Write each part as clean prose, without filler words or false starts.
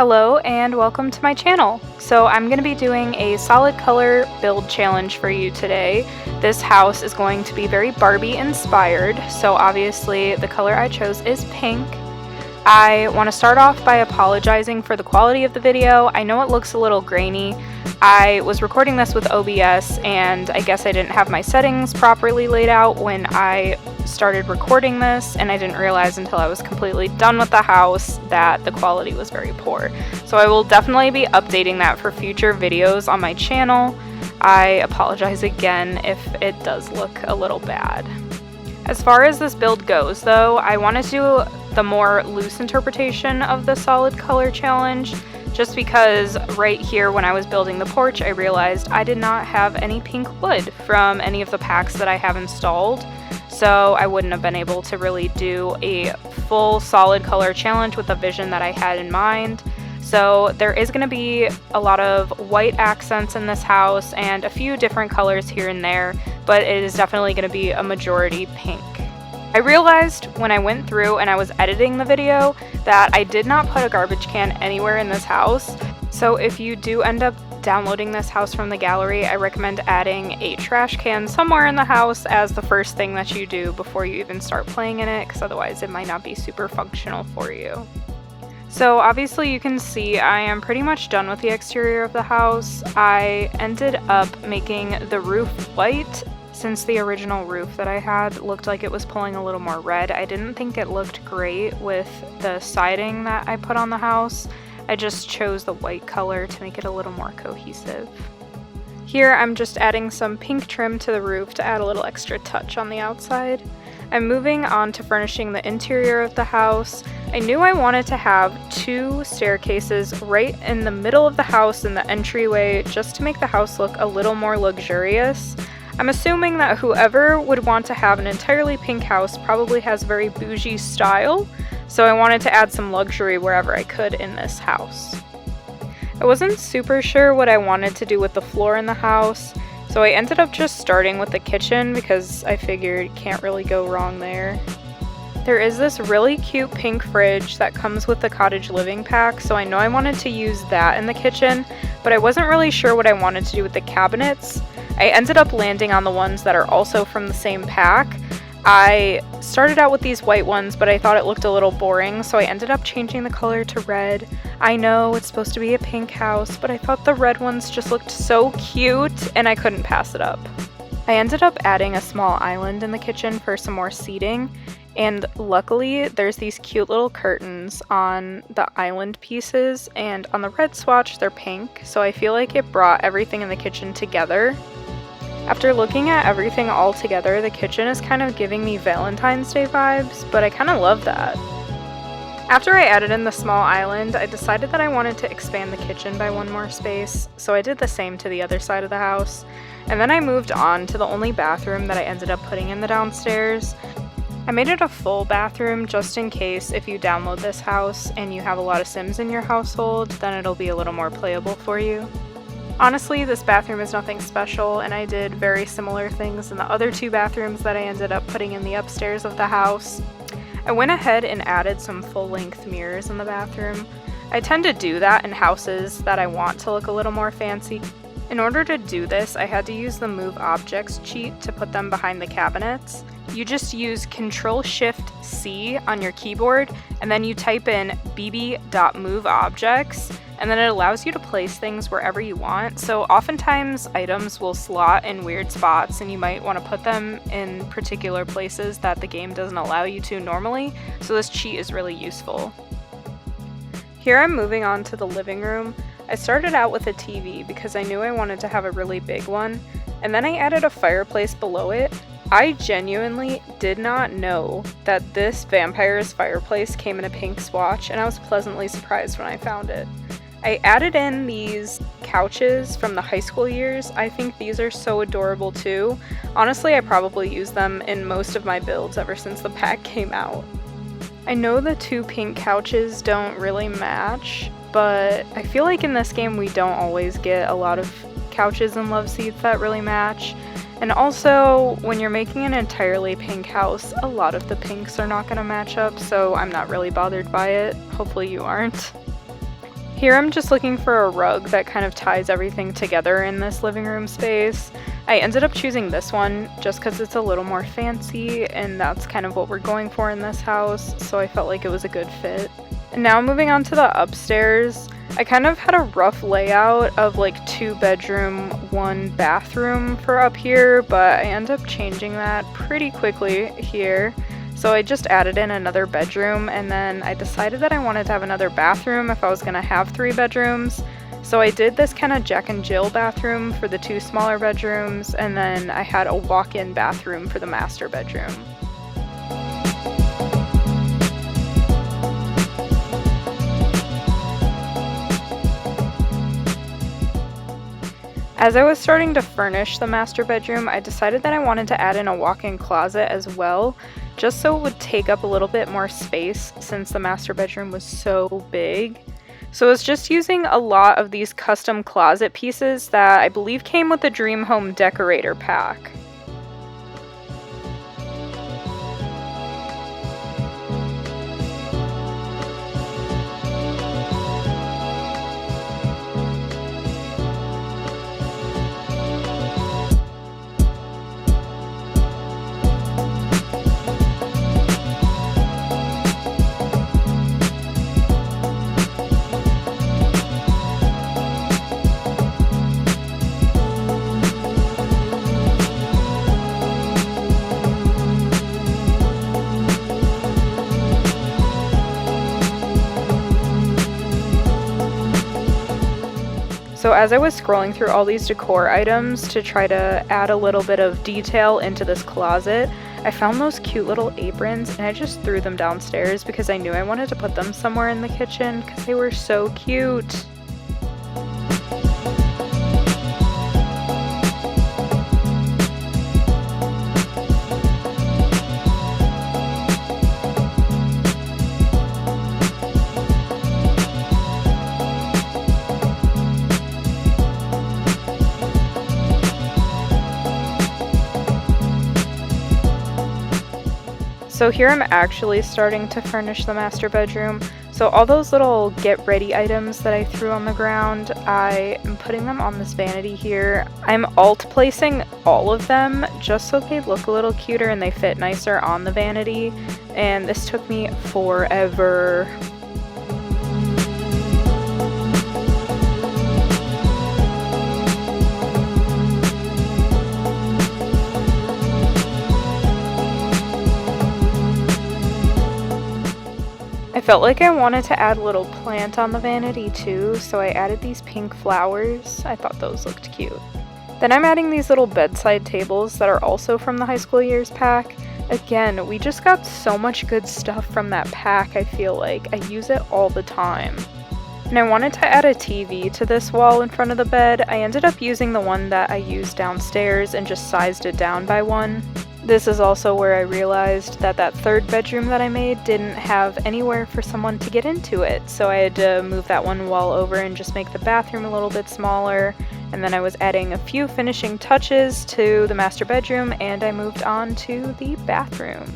Hello and welcome to my channel. So I'm going to be doing a solid color build challenge for you today. This house is going to be very Barbie inspired, so obviously the color I chose is pink. I want to start off by apologizing for the quality of the video. I know it looks a little grainy. I was recording this with OBS and I guess I didn't have my settings properly laid out when I started recording this, and I didn't realize until I was completely done with the house that the quality was very poor. So I will definitely be updating that for future videos on my channel. I apologize again if it does look a little bad. As far as this build goes though, I want to do the more loose interpretation of the solid color challenge, just because right here when I was building the porch I realized I did not have any pink wood from any of the packs that I have installed. So I wouldn't have been able to really do a full solid color challenge with the vision that I had in mind. So there is going to be a lot of white accents in this house and a few different colors here and there, but it is definitely going to be a majority pink. I realized when I went through and I was editing the video that I did not put a garbage can anywhere in this house. So if you do end up downloading this house from the gallery, I recommend adding a trash can somewhere in the house as the first thing that you do before you even start playing in it, because otherwise it might not be super functional for you. So obviously you can see I am pretty much done with the exterior of the house. I ended up making the roof white since the original roof that I had looked like it was pulling a little more red. I didn't think it looked great with the siding that I put on the house. I just chose the white color to make it a little more cohesive. Here I'm just adding some pink trim to the roof to add a little extra touch on the outside. I'm moving on to furnishing the interior of the house. I knew I wanted to have two staircases right in the middle of the house in the entryway just to make the house look a little more luxurious. I'm assuming that whoever would want to have an entirely pink house probably has very bougie style, so I wanted to add some luxury wherever I could in this house. I wasn't super sure what I wanted to do with the floor in the house, so I ended up just starting with the kitchen because I figured you can't really go wrong there. There is this really cute pink fridge that comes with the cottage living pack, so I know I wanted to use that in the kitchen, but I wasn't really sure what I wanted to do with the cabinets. I ended up landing on the ones that are also from the same pack. I started out with these white ones, but I thought it looked a little boring, so I ended up changing the color to red. I know it's supposed to be a pink house, but I thought the red ones just looked so cute and I couldn't pass it up. I ended up adding a small island in the kitchen for some more seating, and luckily there's these cute little curtains on the island pieces, and on the red swatch they're pink, so I feel like it brought everything in the kitchen together. After looking at everything all together, the kitchen is kind of giving me Valentine's Day vibes, but I kind of love that. After I added in the small island, I decided that I wanted to expand the kitchen by one more space, so I did the same to the other side of the house, and then I moved on to the only bathroom that I ended up putting in the downstairs. I made it a full bathroom just in case if you download this house and you have a lot of Sims in your household, then it'll be a little more playable for you. Honestly, this bathroom is nothing special, and I did very similar things in the other two bathrooms that I ended up putting in the upstairs of the house. I went ahead and added some full-length mirrors in the bathroom. I tend to do that in houses that I want to look a little more fancy. In order to do this, I had to use the Move Objects cheat to put them behind the cabinets. You just use Ctrl-Shift-C on your keyboard, and then you type in bb.moveobjects, and then it allows you to place things wherever you want. So oftentimes items will slot in weird spots and you might want to put them in particular places that the game doesn't allow you to normally, so this cheat is really useful. Here I'm moving on to the living room. I started out with a TV because I knew I wanted to have a really big one, and then I added a fireplace below it. I genuinely did not know that this vampire's fireplace came in a pink swatch, and I was pleasantly surprised when I found it. I added in these couches from the high school years. I think these are so adorable too. Honestly, I probably use them in most of my builds ever since the pack came out. I know the two pink couches don't really match, but I feel like in this game we don't always get a lot of couches and love seats that really match. And also, when you're making an entirely pink house, a lot of the pinks are not going to match up, so I'm not really bothered by it. Hopefully you aren't. Here I'm just looking for a rug that kind of ties everything together in this living room space. I ended up choosing this one just because it's a little more fancy, and that's kind of what we're going for in this house, so I felt like it was a good fit. And now moving on to the upstairs, I kind of had a rough layout of like 2 bedroom, 1 bathroom for up here, but I ended up changing that pretty quickly here. So I just added in another bedroom, and then I decided that I wanted to have another bathroom if I was going to have 3 bedrooms. So I did this kind of Jack and Jill bathroom for the 2 smaller bedrooms, and then I had a walk-in bathroom for the master bedroom. As I was starting to furnish the master bedroom, I decided that I wanted to add in a walk-in closet as well, just so it would take up a little bit more space since the master bedroom was so big. So I was just using a lot of these custom closet pieces that I believe came with the Dream Home Decorator pack. So as I was scrolling through all these decor items to try to add a little bit of detail into this closet, I found those cute little aprons and I just threw them downstairs because I knew I wanted to put them somewhere in the kitchen because they were so cute. So here I'm actually starting to furnish the master bedroom. So all those little get ready items that I threw on the ground, I am putting them on this vanity here. I'm alt placing all of them just so they look a little cuter and they fit nicer on the vanity. And this took me forever. I felt like I wanted to add a little plant on the vanity too, so I added these pink flowers. I thought those looked cute. Then I'm adding these little bedside tables that are also from the high school years pack. Again, we just got so much good stuff from that pack, I feel like. I use it all the time. And I wanted to add a TV to this wall in front of the bed. I ended up using the one that I used downstairs and just sized it down by 1. This is also where I realized that that 3rd bedroom that I made didn't have anywhere for someone to get into it, so I had to move that one wall over and just make the bathroom a little bit smaller. And then I was adding a few finishing touches to the master bedroom, and I moved on to the bathroom.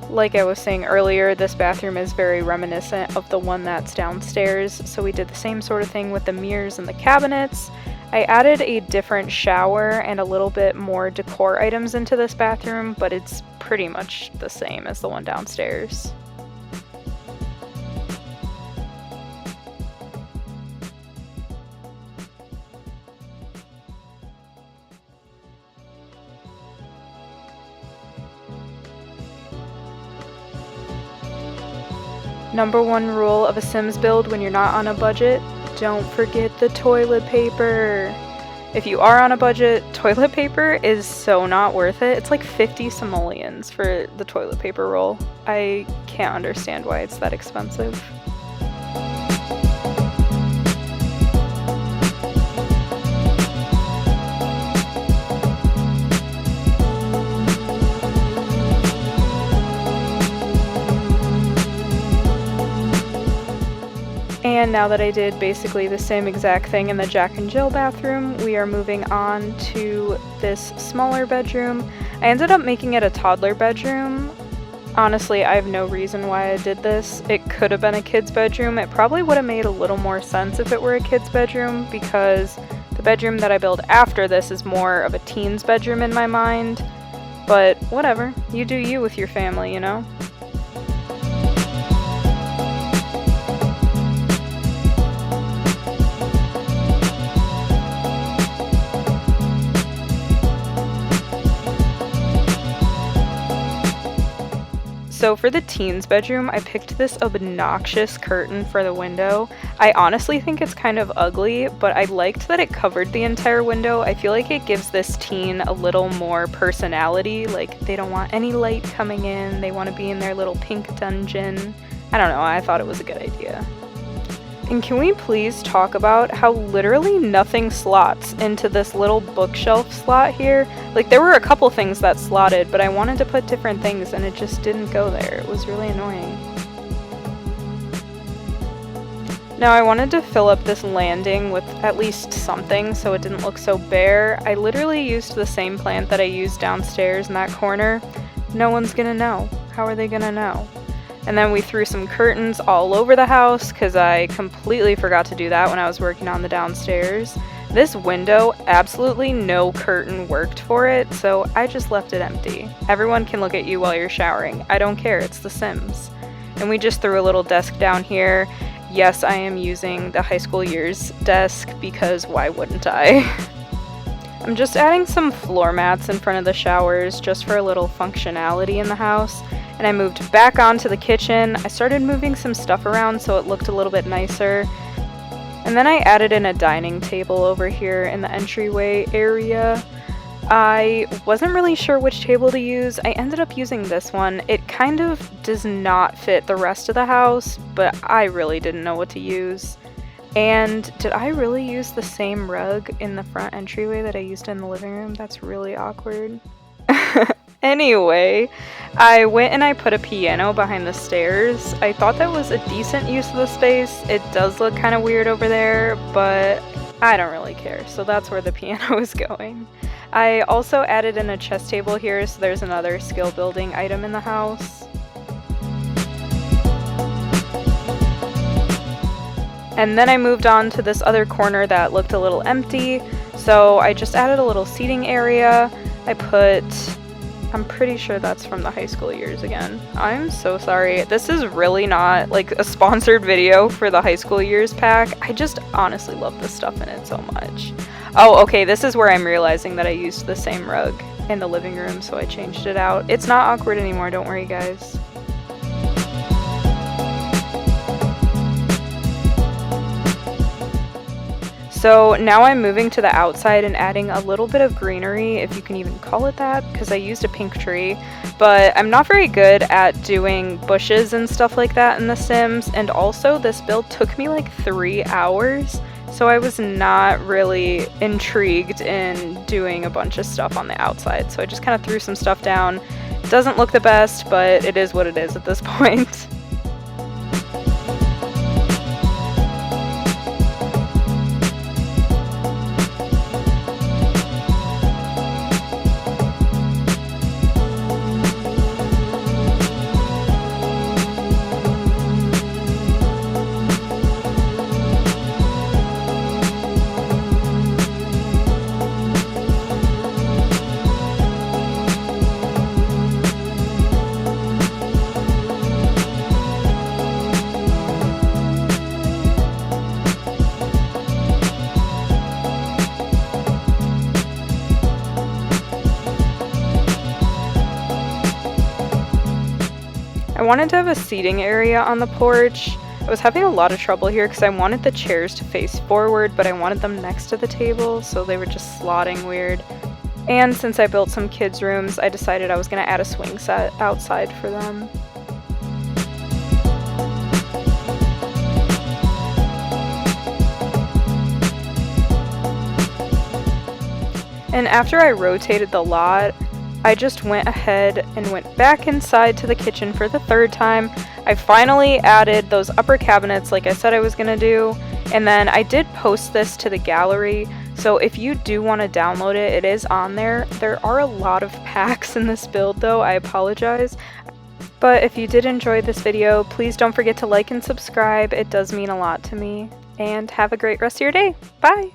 Like I was saying earlier, this bathroom is very reminiscent of the one that's downstairs, so we did the same sort of thing with the mirrors and the cabinets. I added a different shower and a little bit more decor items into this bathroom, but it's pretty much the same as the one downstairs. Number 1 rule of a Sims build when you're not on a budget: don't forget the toilet paper. If you are on a budget, toilet paper is so not worth it. It's like 50 simoleons for the toilet paper roll. I can't understand why it's that expensive. And now that I did basically the same exact thing in the Jack and Jill bathroom, we are moving on to this smaller bedroom. I ended up making it a toddler bedroom. Honestly, I have no reason why I did this. It could have been a kid's bedroom. It probably would have made a little more sense if it were a kid's bedroom, because the bedroom that I build after this is more of a teen's bedroom in my mind. But whatever, you do you with your family, you know? So for the teen's bedroom, I picked this obnoxious curtain for the window. I honestly think it's kind of ugly, but I liked that it covered the entire window. I feel like it gives this teen a little more personality. Like, they don't want any light coming in. They want to be in their little pink dungeon. I don't know, I thought it was a good idea. And can we please talk about how literally nothing slots into this little bookshelf slot here? Like, there were a couple things that slotted, but I wanted to put different things and it just didn't go there. It was really annoying. Now I wanted to fill up this landing with at least something so it didn't look so bare. I literally used the same plant that I used downstairs in that corner. No one's gonna know. How are they gonna know? And then we threw some curtains all over the house because I completely forgot to do that when I was working on the downstairs. This window, absolutely no curtain worked for it, so I just left it empty. Everyone can look at you while you're showering. I don't care, it's The Sims. And we just threw a little desk down here. Yes, I am using the high school years desk because why wouldn't I? I'm just adding some floor mats in front of the showers just for a little functionality in the house. And I moved back onto the kitchen. I started moving some stuff around so it looked a little bit nicer. And then I added in a dining table over here in the entryway area. I wasn't really sure which table to use. I ended up using this one. It kind of does not fit the rest of the house, but I really didn't know what to use. And did I really use the same rug in the front entryway that I used in the living room? That's really awkward. Anyway, I went and I put a piano behind the stairs. I thought that was a decent use of the space. It does look kind of weird over there, but I don't really care, so that's where the piano is going. I also added in a chess table here, so there's another skill building item in the house. And then I moved on to this other corner that looked a little empty, so I just added a little seating area. I'm pretty sure that's from the high school years again. I'm so sorry. This is really not like a sponsored video for the high school years pack. I just honestly love this stuff in it so much. Oh, okay, this is where I'm realizing that I used the same rug in the living room, so I changed it out. It's not awkward anymore, don't worry guys. So now I'm moving to the outside and adding a little bit of greenery, if you can even call it that, because I used a pink tree. But I'm not very good at doing bushes and stuff like that in The Sims, and also this build took me like 3 hours, so I was not really intrigued in doing a bunch of stuff on the outside. So I just kind of threw some stuff down. It doesn't look the best, but it is what it is at this point. I wanted to have a seating area on the porch. I was having a lot of trouble here because I wanted the chairs to face forward, but I wanted them next to the table, so they were just slotting weird. And since I built some kids' rooms, I decided I was going to add a swing set outside for them. And after I rotated the lot, I just went ahead and went back inside to the kitchen for the 3rd time. I finally added those upper cabinets like I said I was going to do, and then I did post this to the gallery, so if you do want to download it, it is on there. There are a lot of packs in this build though, I apologize. But if you did enjoy this video, please don't forget to like and subscribe. It does mean a lot to me. And have a great rest of your day. Bye!